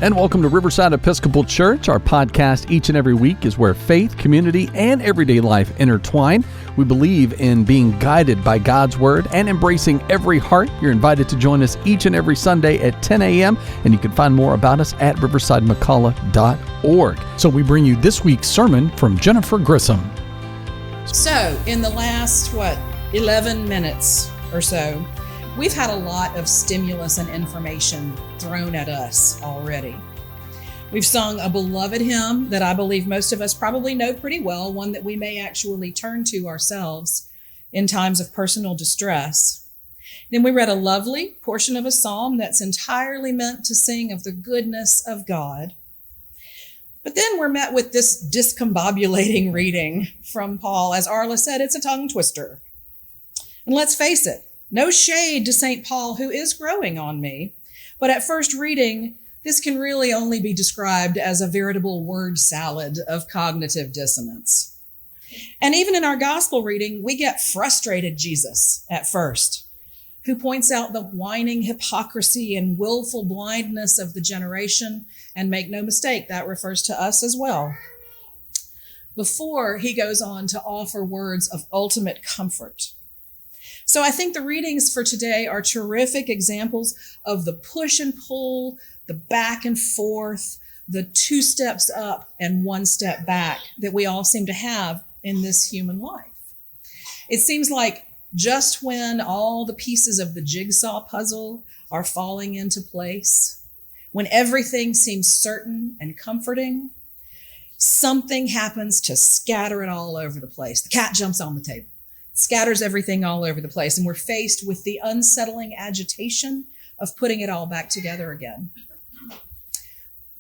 And welcome to Riverside Episcopal Church. Our podcast each and every week is where faith, community, and everyday life intertwine. We believe in being guided by God's Word and embracing every heart. You're invited to join us each and every Sunday at 10 a.m., and you can find more about us at riversidemcalla.org. So we bring you this week's sermon from Jennifer Grissom. So in the last, 11 minutes or so, we've had a lot of stimulus and information thrown at us already. We've sung a beloved hymn that I believe most of us probably know pretty well, one that we may actually turn to ourselves in times of personal distress. Then we read a lovely portion of a psalm that's entirely meant to sing of the goodness of God. But then we're met with this discombobulating reading from Paul. As Arla said, it's a tongue twister. And let's face it, no shade to St. Paul, who is growing on me. But at first reading, this can really only be described as a veritable word salad of cognitive dissonance. And even in our gospel reading, we get frustrated Jesus at first, who points out the whining hypocrisy and willful blindness of the generation. And make no mistake, that refers to us as well. Before he goes on to offer words of ultimate comfort. So I think the readings for today are terrific examples of the push and pull, the back and forth, the 2 steps up and 1 step back that we all seem to have in this human life. It seems like just when all the pieces of the jigsaw puzzle are falling into place, when everything seems certain and comforting, something happens to scatter it all over the place. The cat jumps on the table. Scatters everything all over the place, and we're faced with the unsettling agitation of putting it all back together again.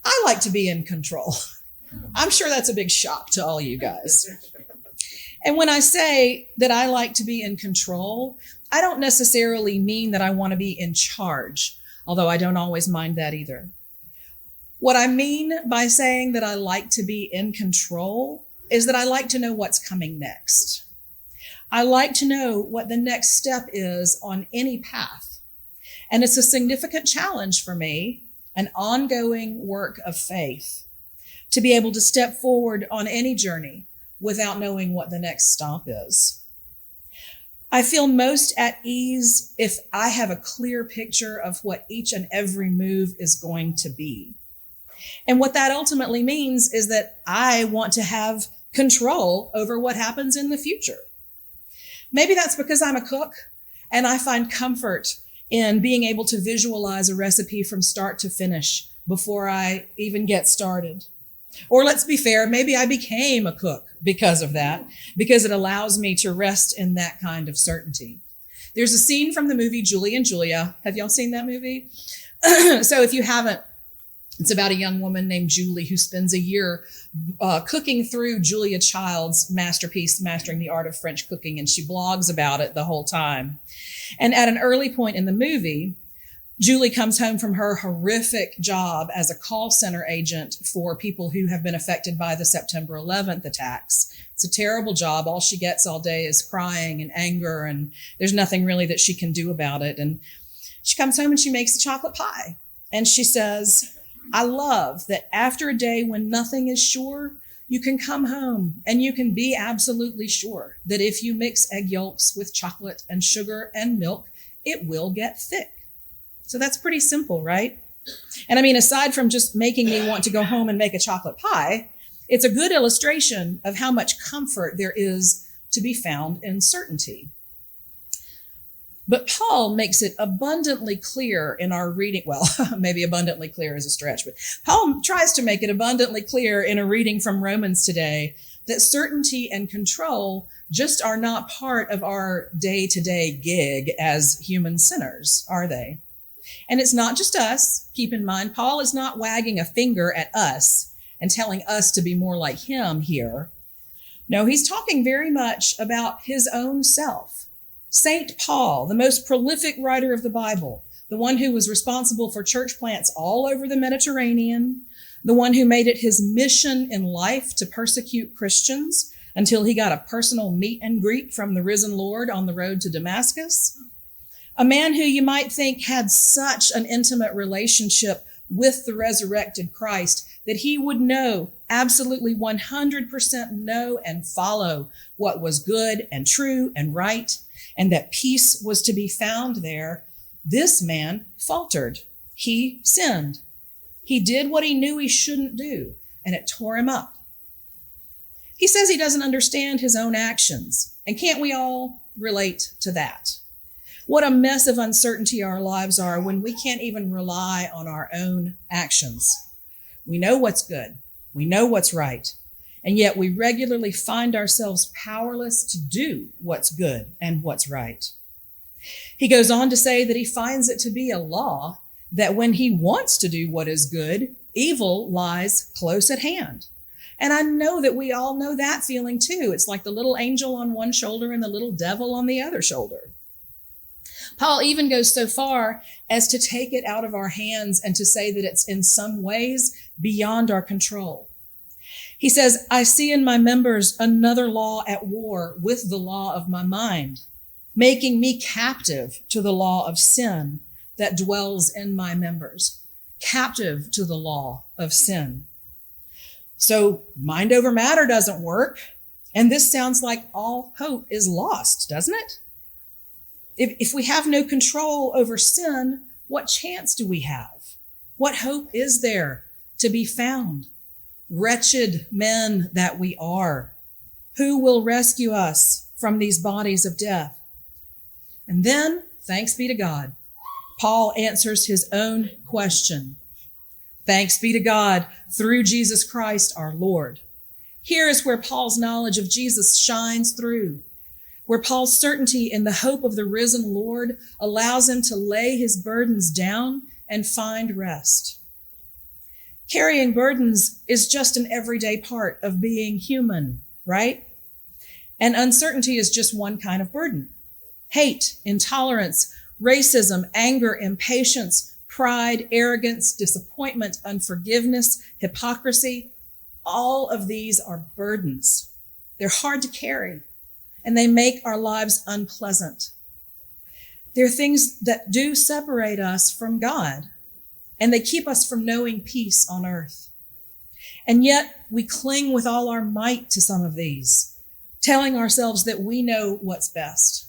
I like to be in control. I'm sure that's a big shock to all you guys. And when I say that I like to be in control, I don't necessarily mean that I want to be in charge, although I don't always mind that either. What I mean by saying that I like to be in control is that I like to know what's coming next. I like to know what the next step is on any path. And it's a significant challenge for me, an ongoing work of faith, to be able to step forward on any journey without knowing what the next stop is. I feel most at ease if I have a clear picture of what each and every move is going to be. And what that ultimately means is that I want to have control over what happens in the future. Maybe that's because I'm a cook and I find comfort in being able to visualize a recipe from start to finish before I even get started. Or let's be fair, maybe I became a cook because of that, because it allows me to rest in that kind of certainty. There's a scene from the movie Julie and Julia. Have y'all seen that movie? So if you haven't, it's about a young woman named Julie who spends a year cooking through Julia Child's masterpiece, Mastering the Art of French Cooking, and she blogs about it the whole time. And at an early point in the movie, Julie comes home from her horrific job as a call center agent for people who have been affected by the September 11th attacks. It's a terrible job. All she gets all day is crying and anger, and there's nothing really that she can do about it. And she comes home and she makes a chocolate pie. And she says, I love that after a day when nothing is sure, you can come home and you can be absolutely sure that if you mix egg yolks with chocolate and sugar and milk, it will get thick. So that's pretty simple, right? And I mean, aside from just making me want to go home and make a chocolate pie, it's a good illustration of how much comfort there is to be found in certainty. But Paul makes it abundantly clear in our reading. Well, maybe abundantly clear is a stretch, but Paul tries to make it abundantly clear in a reading from Romans today that certainty and control just are not part of our day-to-day gig as human sinners, are they? And it's not just us. Keep in mind, Paul is not wagging a finger at us and telling us to be more like him here. No, he's talking very much about his own self. St. Paul, the most prolific writer of the Bible, the one who was responsible for church plants all over the Mediterranean, the one who made it his mission in life to persecute Christians until he got a personal meet and greet from the risen Lord on the road to Damascus. A man who you might think had such an intimate relationship with the resurrected Christ, that he would know, absolutely 100% know and follow what was good and true and right, and that peace was to be found there, this man faltered. He sinned. He did what he knew he shouldn't do, and it tore him up. He says he doesn't understand his own actions. And can't we all relate to that? What a mess of uncertainty our lives are when we can't even rely on our own actions. We know what's good. We know what's right. And yet we regularly find ourselves powerless to do what's good and what's right. He goes on to say that he finds it to be a law that when he wants to do what is good, evil lies close at hand. And I know that we all know that feeling too. It's like the little angel on one shoulder and the little devil on the other shoulder. Paul even goes so far as to take it out of our hands and to say that it's in some ways beyond our control. He says, I see in my members another law at war with the law of my mind, making me captive to the law of sin that dwells in my members, captive to the law of sin. So mind over matter doesn't work. And this sounds like all hope is lost, doesn't it? If we have no control over sin, what chance do we have? What hope is there to be found? Wretched men that we are, who will rescue us from these bodies of death? And then, thanks be to God, Paul answers his own question. Thanks be to God through Jesus Christ our Lord. Here is where Paul's knowledge of Jesus shines through, where Paul's certainty in the hope of the risen Lord allows him to lay his burdens down and find rest. Carrying burdens is just an everyday part of being human, right? And uncertainty is just one kind of burden. Hate, intolerance, racism, anger, impatience, pride, arrogance, disappointment, unforgiveness, hypocrisy, all of these are burdens. They're hard to carry, and they make our lives unpleasant. They're things that do separate us from God, and they keep us from knowing peace on earth. And yet we cling with all our might to some of these, telling ourselves that we know what's best.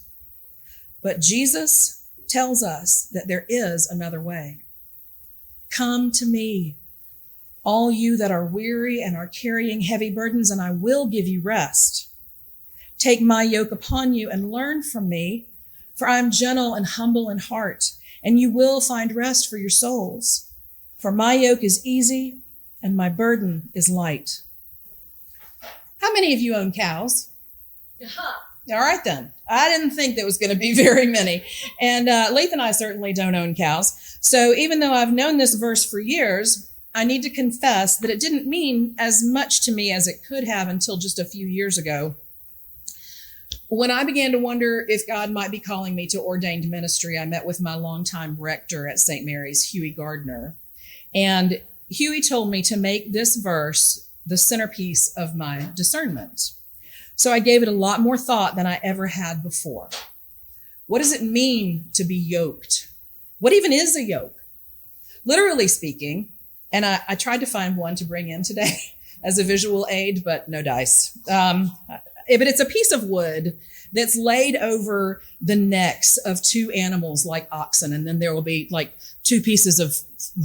But Jesus tells us that there is another way. Come to me, all you that are weary and are carrying heavy burdens, and I will give you rest. Take my yoke upon you and learn from me, for I am gentle and humble in heart, and you will find rest for your souls. For my yoke is easy and my burden is light. How many of you own cows? All right, then. I didn't think there was going to be very many. And Lath and I certainly don't own cows. So even though I've known this verse for years, I need to confess that it didn't mean as much to me as it could have until just a few years ago, when I began to wonder if God might be calling me to ordained ministry. I met with my longtime rector at St. Mary's, Huey Gardner. And Huey told me to make this verse the centerpiece of my discernment. So I gave it a lot more thought than I ever had before. What does it mean to be yoked? What even is a yoke? Literally speaking, and I tried to find one to bring in today as a visual aid, but no dice. But it's a piece of wood that's laid over the necks of two animals like oxen. And then there will be like two pieces of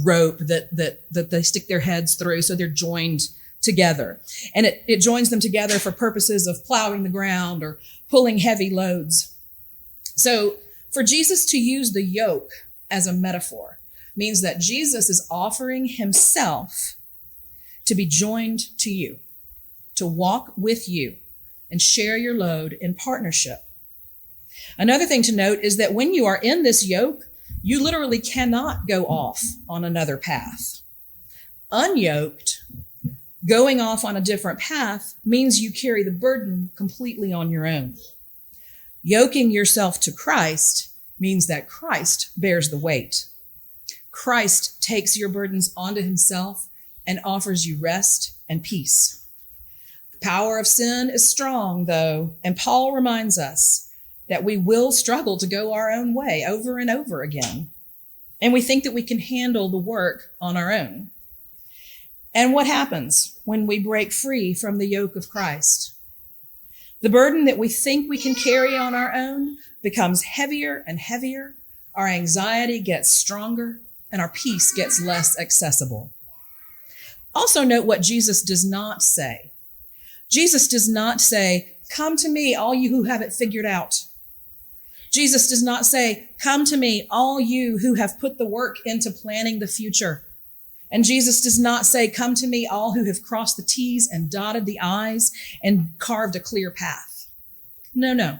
rope that they stick their heads through. So they're joined together. And it joins them together for purposes of plowing the ground or pulling heavy loads. So for Jesus to use the yoke as a metaphor means that Jesus is offering himself to be joined to you, to walk with you and share your load in partnership. Another thing to note is that when you are in this yoke, you literally cannot go off on another path. Unyoked, going off on a different path means you carry the burden completely on your own. Yoking yourself to Christ means that Christ bears the weight. Christ takes your burdens onto himself and offers you rest and peace. The power of sin is strong, though, and Paul reminds us that we will struggle to go our own way over and over again. And we think that we can handle the work on our own. And what happens when we break free from the yoke of Christ? The burden that we think we can carry on our own becomes heavier and heavier. Our anxiety gets stronger and our peace gets less accessible. Also note what Jesus does not say. Jesus does not say, "Come to me, all you who have it figured out." Jesus does not say, "Come to me, all you who have put the work into planning the future." And Jesus does not say, "Come to me, all who have crossed the T's and dotted the I's and carved a clear path." No.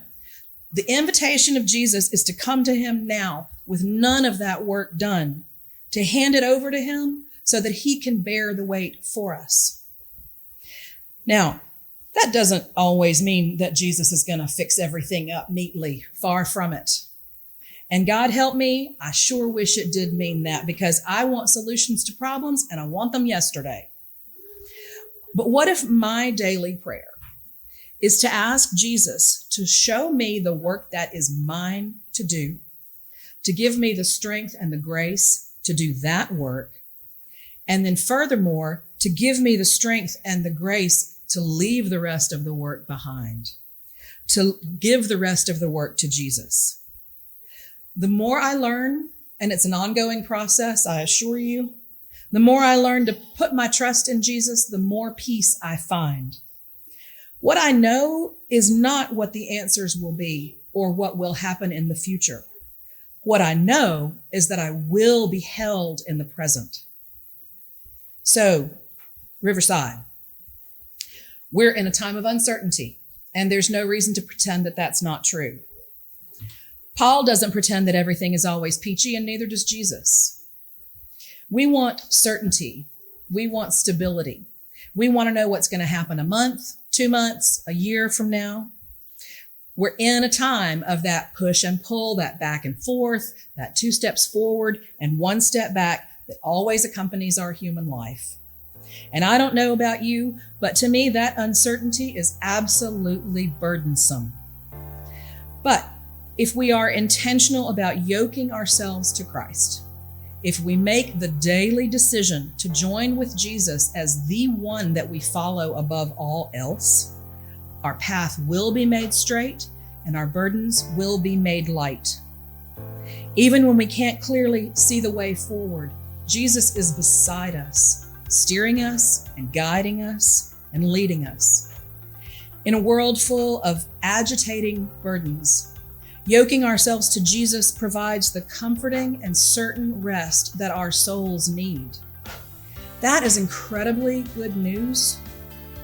The invitation of Jesus is to come to him now with none of that work done, to hand it over to him so that he can bear the weight for us. Now, that doesn't always mean that Jesus is going to fix everything up neatly. Far from it. And God help me, I sure wish it did mean that, because I want solutions to problems and I want them yesterday. But what if my daily prayer is to ask Jesus to show me the work that is mine to do, to give me the strength and the grace to do that work, and then furthermore, to give me the strength and the grace to leave the rest of the work behind, to give the rest of the work to Jesus. The more I learn, and it's an ongoing process, I assure you, the more I learn to put my trust in Jesus, the more peace I find. What I know is not what the answers will be or what will happen in the future. What I know is that I will be held in the present. So, Riverside, we're in a time of uncertainty, and there's no reason to pretend that that's not true. Paul doesn't pretend that everything is always peachy, and neither does Jesus. We want certainty. We want stability. We want to know what's going to happen a month, 2 months, a year from now. We're in a time of that push and pull, that back and forth, that 2 steps forward and 1 step back that always accompanies our human life. And I don't know about you, but to me, that uncertainty is absolutely burdensome. But if we are intentional about yoking ourselves to Christ, if we make the daily decision to join with Jesus as the one that we follow above all else, our path will be made straight and our burdens will be made light. Even when we can't clearly see the way forward, Jesus is beside us, steering us and guiding us and leading us. In a world full of agitating burdens, yoking ourselves to Jesus provides the comforting and certain rest that our souls need. That is incredibly good news.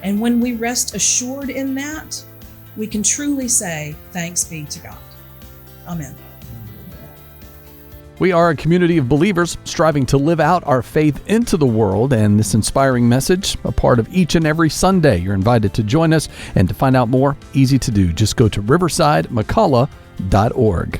And when we rest assured in that, we can truly say, thanks be to God. Amen. We are a community of believers striving to live out our faith into the world, and this inspiring message, a part of each and every Sunday. You're invited to join us, and to find out more, easy to do. Just go to riversidemccullough.org.